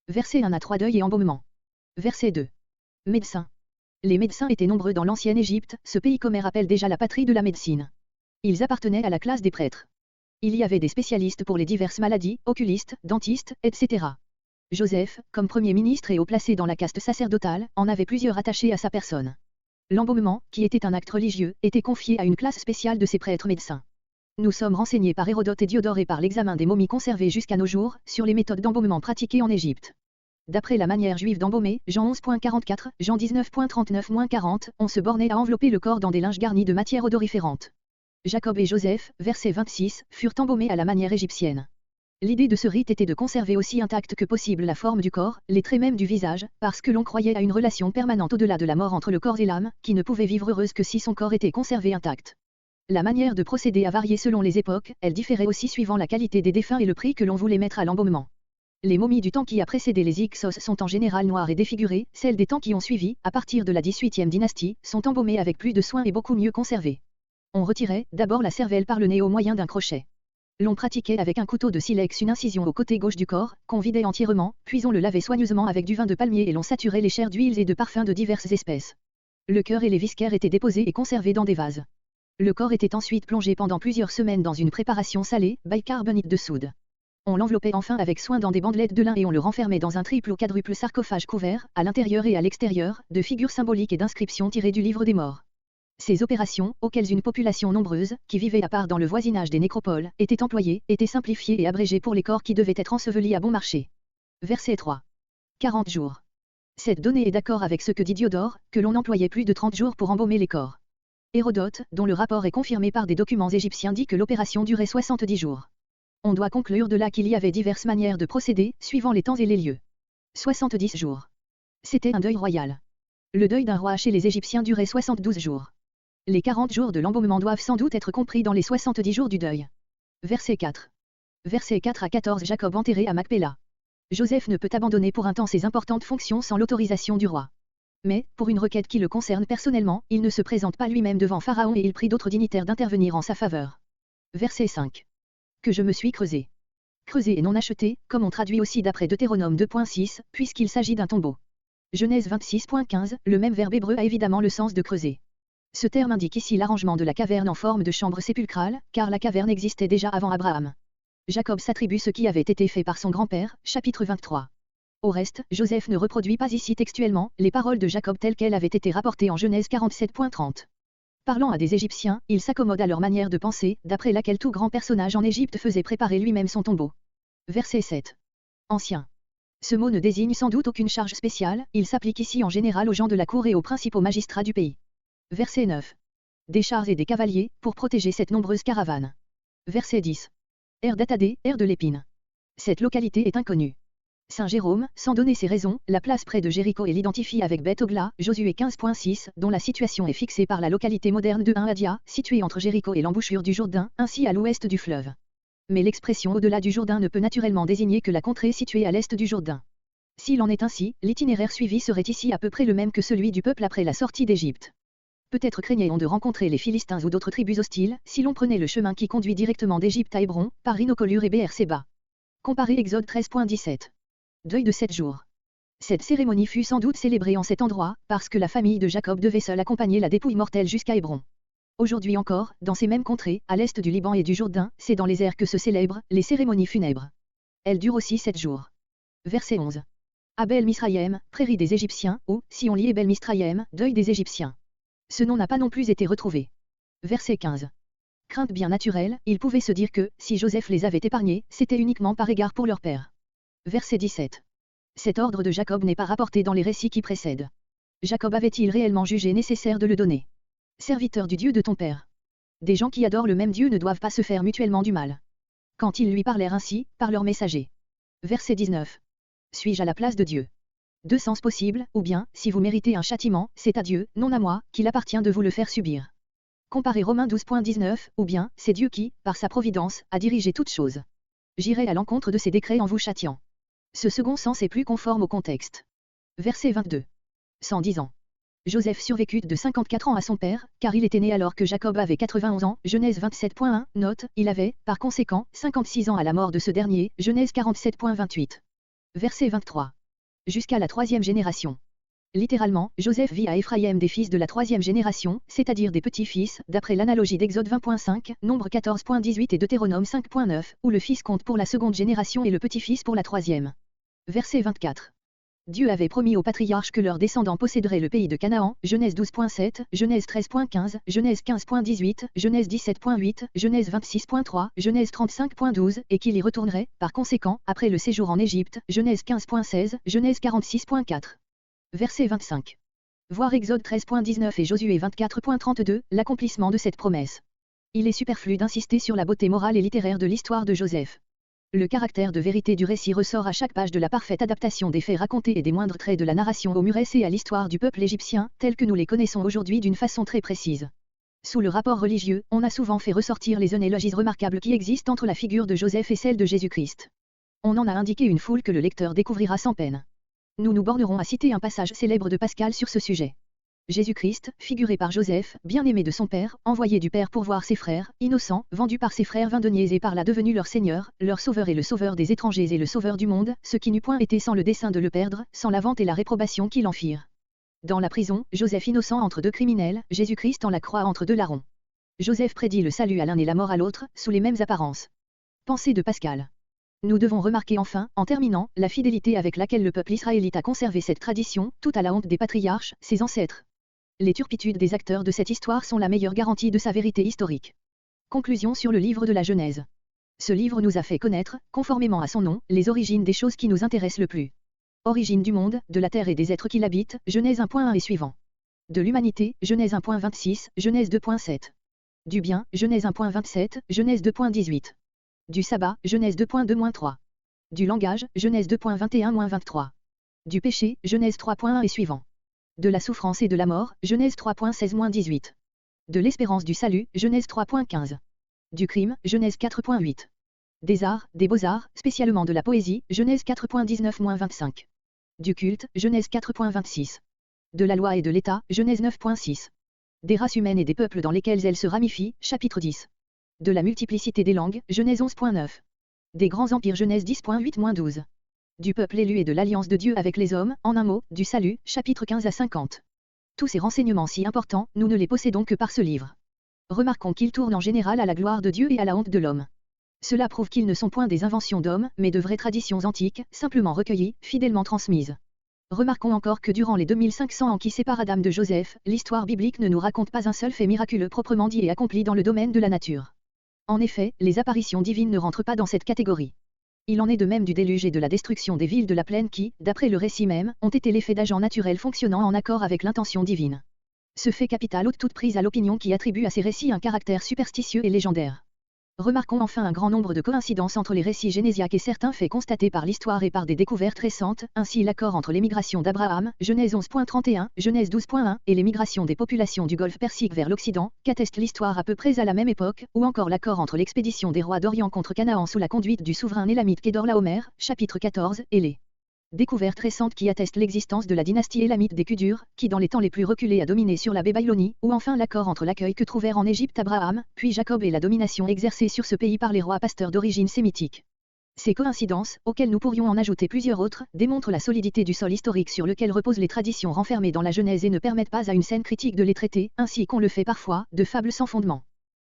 Verset 1 à 3 Deuil et embaumement. Verset 2. Médecins. Les médecins étaient nombreux dans l'ancienne Égypte, ce pays qu'Homère appelle déjà la patrie de la médecine. Ils appartenaient à la classe des prêtres. Il y avait des spécialistes pour les diverses maladies, oculistes, dentistes, etc. Joseph, comme premier ministre et haut placé dans la caste sacerdotale, en avait plusieurs attachés à sa personne. L'embaumement, qui était un acte religieux, était confié à une classe spéciale de ces prêtres médecins. Nous sommes renseignés par Hérodote et Diodore et par l'examen des momies conservées jusqu'à nos jours, sur les méthodes d'embaumement pratiquées en Égypte. D'après la manière juive d'embaumer, Jean 11.44, Jean 19.39-40, on se bornait à envelopper le corps dans des linges garnis de matières odoriférantes. Jacob et Joseph, verset 26, furent embaumés à la manière égyptienne. L'idée de ce rite était de conserver aussi intacte que possible la forme du corps, les traits même du visage, parce que l'on croyait à une relation permanente au-delà de la mort entre le corps et l'âme, qui ne pouvait vivre heureuse que si son corps était conservé intact. La manière de procéder a varié selon les époques, elle différait aussi suivant la qualité des défunts et le prix que l'on voulait mettre à l'embaumement. Les momies du temps qui a précédé les Hyksos sont en général noires et défigurées, celles des temps qui ont suivi, à partir de la 18e dynastie, sont embaumées avec plus de soin et beaucoup mieux conservées. On retirait, d'abord la cervelle par le nez au moyen d'un crochet. L'on pratiquait avec un couteau de silex une incision au côté gauche du corps, qu'on vidait entièrement, puis on le lavait soigneusement avec du vin de palmier et l'on saturait les chairs d'huiles et de parfums de diverses espèces. Le cœur et les viscères étaient déposés et conservés dans des vases. Le corps était ensuite plongé pendant plusieurs semaines dans une préparation salée, bicarbonate de soude. On l'enveloppait enfin avec soin dans des bandelettes de lin et on le renfermait dans un triple ou quadruple sarcophage couvert, à l'intérieur et à l'extérieur, de figures symboliques et d'inscriptions tirées du livre des morts. Ces opérations, auxquelles une population nombreuse, qui vivait à part dans le voisinage des nécropoles, était employée, étaient simplifiées et abrégées pour les corps qui devaient être ensevelis à bon marché. Verset 3. 40 jours. Cette donnée est d'accord avec ce que dit Diodore, que l'on employait plus de 30 jours pour embaumer les corps. Hérodote, dont le rapport est confirmé par des documents égyptiens, dit que l'opération durait 70 jours. On doit conclure de là qu'il y avait diverses manières de procéder, suivant les temps et les lieux. 70 jours. C'était un deuil royal. Le deuil d'un roi chez les Égyptiens durait 72 jours. Les 40 jours de l'embaumement doivent sans doute être compris dans les 70 jours du deuil. Verset 4. Versets 4 à 14 Jacob enterré à Macpéla. Joseph ne peut abandonner pour un temps ses importantes fonctions sans l'autorisation du roi. Mais, pour une requête qui le concerne personnellement, il ne se présente pas lui-même devant Pharaon et il prie d'autres dignitaires d'intervenir en sa faveur. Verset 5. Que je me suis creusé. Creusé et non acheté, comme on traduit aussi d'après Deutéronome 2.6, puisqu'il s'agit d'un tombeau. Genèse 26.15, le même verbe hébreu a évidemment le sens de creuser. Ce terme indique ici l'arrangement de la caverne en forme de chambre sépulcrale, car la caverne existait déjà avant Abraham. Jacob s'attribue ce qui avait été fait par son grand-père, chapitre 23. Au reste, Joseph ne reproduit pas ici textuellement les paroles de Jacob telles qu'elles avaient été rapportées en Genèse 47.30. Parlant à des Égyptiens, il s'accommode à leur manière de penser, d'après laquelle tout grand personnage en Égypte faisait préparer lui-même son tombeau. Verset 7. Ancien. Ce mot ne désigne sans doute aucune charge spéciale, il s'applique ici en général aux gens de la cour et aux principaux magistrats du pays. Verset 9. Des chars et des cavaliers, pour protéger cette nombreuse caravane. Verset 10. Aire d'Atadé, aire de l'Épine. Cette localité est inconnue. Saint Jérôme, sans donner ses raisons, la place près de Jéricho et l'identifie avec Beth Ogla, Josué 15.6, dont la situation est fixée par la localité moderne de Adia, située entre Jéricho et l'embouchure du Jourdain, ainsi à l'ouest du fleuve. Mais l'expression au-delà du Jourdain ne peut naturellement désigner que la contrée située à l'est du Jourdain. S'il en est ainsi, l'itinéraire suivi serait ici à peu près le même que celui du peuple après la sortie d'Égypte. Peut-être craignait-on de rencontrer les Philistins ou d'autres tribus hostiles, si l'on prenait le chemin qui conduit directement d'Égypte à Hébron, par Rhinocolure et Beer-Séba. Comparez Exode 13.17. Deuil de 7 jours. Cette cérémonie fut sans doute célébrée en cet endroit, parce que la famille de Jacob devait seule accompagner la dépouille mortelle jusqu'à Hébron. Aujourd'hui encore, dans ces mêmes contrées, à l'est du Liban et du Jourdain, c'est dans les airs que se célèbrent les cérémonies funèbres. Elles durent aussi 7 jours. Verset 11. Abel Misraïm, prairie des Égyptiens, ou, si on lit Abel Misraïm, deuil des Égyptiens. Ce nom n'a pas non plus été retrouvé. Verset 15. Crainte bien naturelle, ils pouvaient se dire que, si Joseph les avait épargnés, c'était uniquement par égard pour leur père. Verset 17. Cet ordre de Jacob n'est pas rapporté dans les récits qui précèdent. Jacob avait-il réellement jugé nécessaire de le donner? Serviteur du Dieu de ton père. Des gens qui adorent le même Dieu ne doivent pas se faire mutuellement du mal. Quand ils lui parlèrent ainsi, par leurs messagers. Verset 19. Suis-je à la place de Dieu? Deux sens possibles, ou bien, si vous méritez un châtiment, c'est à Dieu, non à moi, qu'il appartient de vous le faire subir. Comparez Romains 12.19, ou bien, c'est Dieu qui, par sa providence, a dirigé toutes choses. J'irai à l'encontre de ses décrets en vous châtiant. Ce second sens est plus conforme au contexte. Verset 22. 110 ans. Joseph survécut de 54 ans à son père, car il était né alors que Jacob avait 91 ans, Genèse 27.1, note, il avait, par conséquent, 56 ans à la mort de ce dernier, Genèse 47.28. Verset 23. Jusqu'à la troisième génération. Littéralement, Joseph vit à Éphraïm des fils de la troisième génération, c'est-à-dire des petits-fils, d'après l'analogie d'Exode 20.5, Nombre 14.18 et Deutéronome 5.9, où le fils compte pour la seconde génération et le petit-fils pour la troisième. Verset 24. Dieu avait promis aux patriarches que leurs descendants posséderaient le pays de Canaan, Genèse 12.7, Genèse 13.15, Genèse 15.18, Genèse 17.8, Genèse 26.3, Genèse 35.12, et qu'ils y retourneraient, par conséquent, après le séjour en Égypte, Genèse 15.16, Genèse 46.4. Verset 25. Voir Exode 13.19 et Josué 24.32, l'accomplissement de cette promesse. Il est superflu d'insister sur la beauté morale et littéraire de l'histoire de Joseph. Le caractère de vérité du récit ressort à chaque page de la parfaite adaptation des faits racontés et des moindres traits de la narration au Murès et à l'histoire du peuple égyptien, tels que nous les connaissons aujourd'hui d'une façon très précise. Sous le rapport religieux, on a souvent fait ressortir les analogies remarquables qui existent entre la figure de Joseph et celle de Jésus-Christ. On en a indiqué une foule que le lecteur découvrira sans peine. Nous nous bornerons à citer un passage célèbre de Pascal sur ce sujet. Jésus-Christ, figuré par Joseph, bien-aimé de son père, envoyé du père pour voir ses frères, innocent, vendu par ses frères 20 deniers et par là devenu leur seigneur, leur sauveur et le sauveur des étrangers et le sauveur du monde, ce qui n'eût point été sans le dessein de le perdre, sans la vente et la réprobation qui l'en firent. Dans la prison, Joseph innocent entre deux criminels, Jésus-Christ en la croix entre deux larrons. Joseph prédit le salut à l'un et la mort à l'autre, sous les mêmes apparences. Pensée de Pascal. Nous devons remarquer enfin, en terminant, la fidélité avec laquelle le peuple israélite a conservé cette tradition, tout à la honte des patriarches, ses ancêtres. Les turpitudes des acteurs de cette histoire sont la meilleure garantie de sa vérité historique. Conclusion sur le livre de la Genèse. Ce livre nous a fait connaître, conformément à son nom, les origines des choses qui nous intéressent le plus. Origine du monde, de la terre et des êtres qui l'habitent, Genèse 1.1 et suivant. De l'humanité, Genèse 1.26, Genèse 2.7. Du bien, Genèse 1.27, Genèse 2.18. Du sabbat, Genèse 2.2-3. Du langage, Genèse 2.21-23. Du péché, Genèse 3.1 et suivant. De la souffrance et de la mort, Genèse 3.16-18. De l'espérance du salut, Genèse 3.15. Du crime, Genèse 4.8. Des arts, des beaux-arts, spécialement de la poésie, Genèse 4.19-25. Du culte, Genèse 4.26. De la loi et de l'État, Genèse 9.6. Des races humaines et des peuples dans lesquels elles se ramifient, chapitre 10. De la multiplicité des langues, Genèse 11.9. Des grands empires, Genèse 10.8-12. Du peuple élu et de l'alliance de Dieu avec les hommes, en un mot, du salut, chapitre 15 à 50. Tous ces renseignements si importants, nous ne les possédons que par ce livre. Remarquons qu'ils tournent en général à la gloire de Dieu et à la honte de l'homme. Cela prouve qu'ils ne sont point des inventions d'hommes, mais de vraies traditions antiques, simplement recueillies, fidèlement transmises. Remarquons encore que durant les 2500 ans qui séparent Adam de Joseph, l'histoire biblique ne nous raconte pas un seul fait miraculeux proprement dit et accompli dans le domaine de la nature. En effet, les apparitions divines ne rentrent pas dans cette catégorie. Il en est de même du déluge et de la destruction des villes de la plaine qui, d'après le récit même, ont été l'effet d'agents naturels fonctionnant en accord avec l'intention divine. Ce fait capital ôte toute prise à l'opinion qui attribue à ces récits un caractère superstitieux et légendaire. Remarquons enfin un grand nombre de coïncidences entre les récits génésiaques et certains faits constatés par l'histoire et par des découvertes récentes, ainsi l'accord entre l'émigration d'Abraham, Genèse 11.31, Genèse 12.1, et l'émigration des populations du golfe Persique vers l'Occident, qu'atteste l'histoire à peu près à la même époque, ou encore l'accord entre l'expédition des rois d'Orient contre Canaan sous la conduite du souverain élamite Kedorlaomer, chapitre 14, et les découvertes récentes qui attestent l'existence de la dynastie élamite des Kudurs, qui dans les temps les plus reculés a dominé sur la Babylonie, ou enfin l'accord entre l'accueil que trouvèrent en Égypte Abraham, puis Jacob et la domination exercée sur ce pays par les rois pasteurs d'origine sémitique. Ces coïncidences, auxquelles nous pourrions en ajouter plusieurs autres, démontrent la solidité du sol historique sur lequel reposent les traditions renfermées dans la Genèse et ne permettent pas à une saine critique de les traiter, ainsi qu'on le fait parfois, de fables sans fondement.